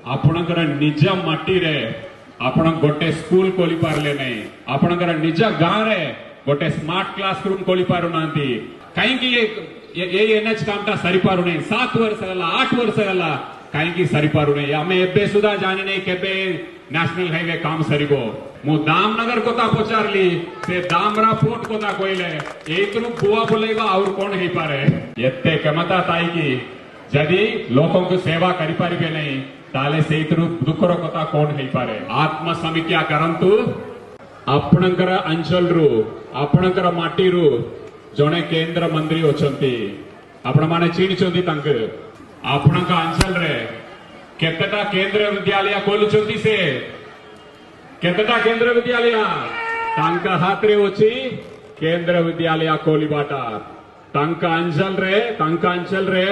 आपणकर निज माटी रे आपण गोटे स्कूल खोली पारले नहीं आपणकर निज गाँव रे गोटे स्मार्ट क्लासरूम खोली पारु नांती कहीं एनएच कामटा सरी पारु नहीं 7 वर्ष गला 8 वर्ष गला कहीं सरी पारु नहीं आमे एबे सुधा जाने नहीं केबे नेशनल हाईवे काम सरीबो मु दामनगर कोता पचारली से दामरा फोर्ट कोता कोइले एतनु बुआ बोलेगा और कौन हे पारे एते कमता ताई की जदि लोकों को सेवा करि पारिबे नहीं ताले सेइतनु दुखर कथा कौन हे पारे आत्म समीक्षा करंतु आपणकर अंचल रु आपणकर माटी रु जने केंद्र मंत्री अछंती आपण माने चिनिचंती तांके आपणक अंचल रे केतेटा केंद्र विद्यालय खोलुचंती से केतेटा केंद्र विद्यालय तांका हाथ रे अछि केंद्र विद्यालय खोलिबाटा तांका अंचल रे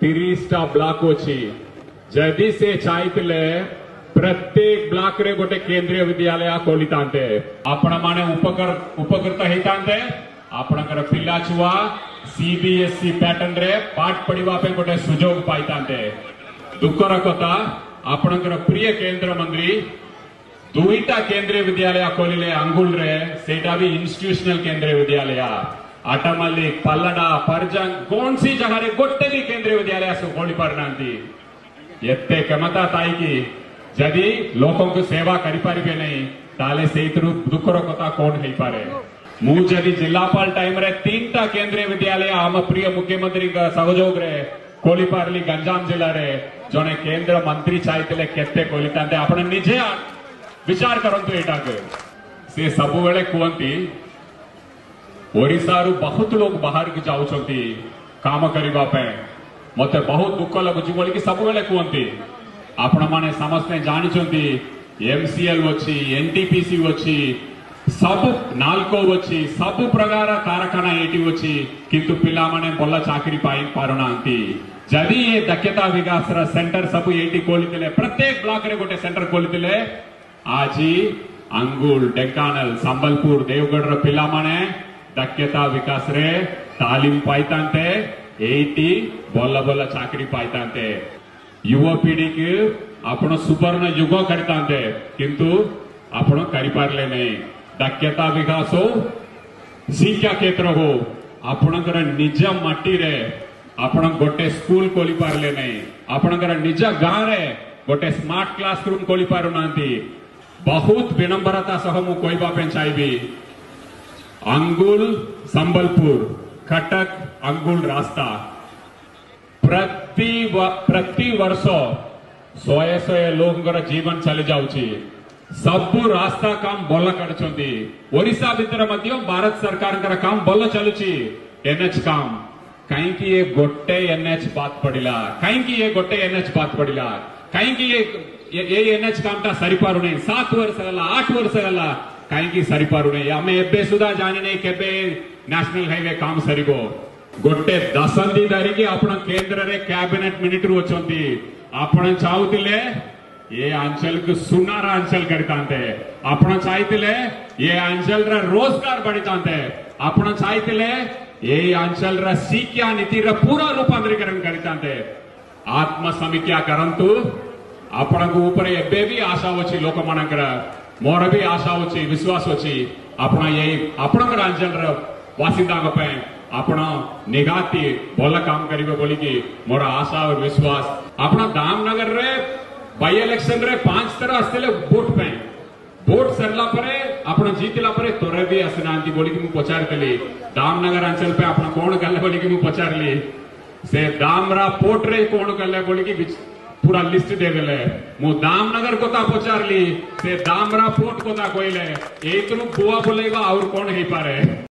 30टा ब्लॉक अछि जदि से चाहते प्रत्येक ब्लॉक रे गोटे केंद्रीय विद्यालय खोलितांते आपण माने उपकृत हेतांते आपणकर पिला छुआ सीबीएसई पैटर्न रे पाठ पढ़िबा पे गोटे सुजोग पाइतांते दुखर कथा आपणकर प्रिय केंद्र मंत्री 2टा केंद्रीय विद्यालय खोलिले अंगुल रे सेटा भी इंस्टीट्यूशनल केंद्रीय विद्यालय आटमल्ली पल्लडा परजंग कौन सी जगह रे गोटे भी केंद्रीय विद्यालय से खोली पारनांती एते कमता ताई की जदि लोकों को सेवा करि पारिबे नहीं ताले सेइतरु दुखर कथा कौन हे पारे मु जदि जिलापाल टाइम रे 3टा केंद्रीय विद्यालय आम प्रिय मुख्यमंत्री का सहयोग रे खोली पारली गंजाम जिला रे जने केंद्र मंत्री चाहते केते खोलितांते आपण निजे विचार करंतु एटा के से सब बेले कहती ओडिसा रु बहुत लोग बाहर की जाउछंती काम करिबा पे मते बहुत दुख लगुची बोली कि सब बेले कहती आपण माने समस्ते जानिछंती एमसीएल अछि एनटीपीसी अछि सब नालको अछि सब प्रकार कारखाना एटी अछि किंतु पिला माने भल चाकरी पाई पारुनांती जदि ये दक्षता विकास सेंटर सब एटी खोलितिले प्रत्येक ब्लॉक रे गोटे सेंटर खोलितिले आज अंगुल ढेंकानाल संबलपुर देवगढ़ र पिला माने दक्षता विकास रे तालीम पाइतांते एटी भल भल चाकरी पाइतांते युवा पीढ़ी के आपण सुवर्ण युग करतांते किंतु आपण करि पारले नहीं दक्षता विकास हो शिक्षा क्षेत्र हो आपणकर निज माटी रे आपण गोटे स्कूल खोली पारले नहीं आपणकर निज गाँव रे गोटे स्मार्ट क्लासरूम खोली पारु नांती बहुत विनम्रता सह मु कहबा पे चाहिबी अंगुल संबलपुर कटक अंगुल रास्ता प्रति वर्ष 100 लोकंकर जीवन चली जाउची सबु रास्ता काम भल करछंती ओडिसा भीतर मध्य भारत सरकार काम भल चलुची एनएच काम कहीं ये गोटे एनएच बात पड़िला कहीं ये गोटे एनएच बात पड़िला कहीं ये एनएच कामटा सरी पारु नहीं 7 वर्ष गला 8 वर्ष गला कहीं सरी पारु नहीं आमे एबे सुधा जाने नहीं केबे नेशनल हाईवे काम सरीबो गोटे दशंधि धरिकी आपण केंद्र रे कैबिनेट मिनिस्टर अछंती आपण चाहुतिले ये अंचल को सुनारा अंचल करतांते आपण चाहते ये अंचल रा रोजगार बढ़ितांते आपण चाहते ये अंचल रा शिक्षा नीति रा पूरा रूपांतरीकरण करतांते आत्म समीक्षा करंतु आपण को ऊपर एबे भी आशा अछि लोक मानकर मोर भी आशा अछि विश्वास अछि आपण ये आपणकर अंचल रा वासिंदा को पे आपण निगाती भल काम करिवे बोली कि मोर आशा और विश्वास आपण दामनगर रे बाई इलेक्शन रे 5 थर आसले वोट पे वोट सरला परे आपण जीतला परे तोरे भी असनांती बोली कि मु पचारतली दामनगर अंचल पे आपण कोण गल्ले बोली कि मु पचारली से दामरा पोर्ट रे कोण गल्ले बोली कि पूरा लिस्ट दे देले मु दामनगर कोता पचारली से दामरा पोर्ट कोता कोइले एतनु बुआ बोलेगा और कोण हे पारे।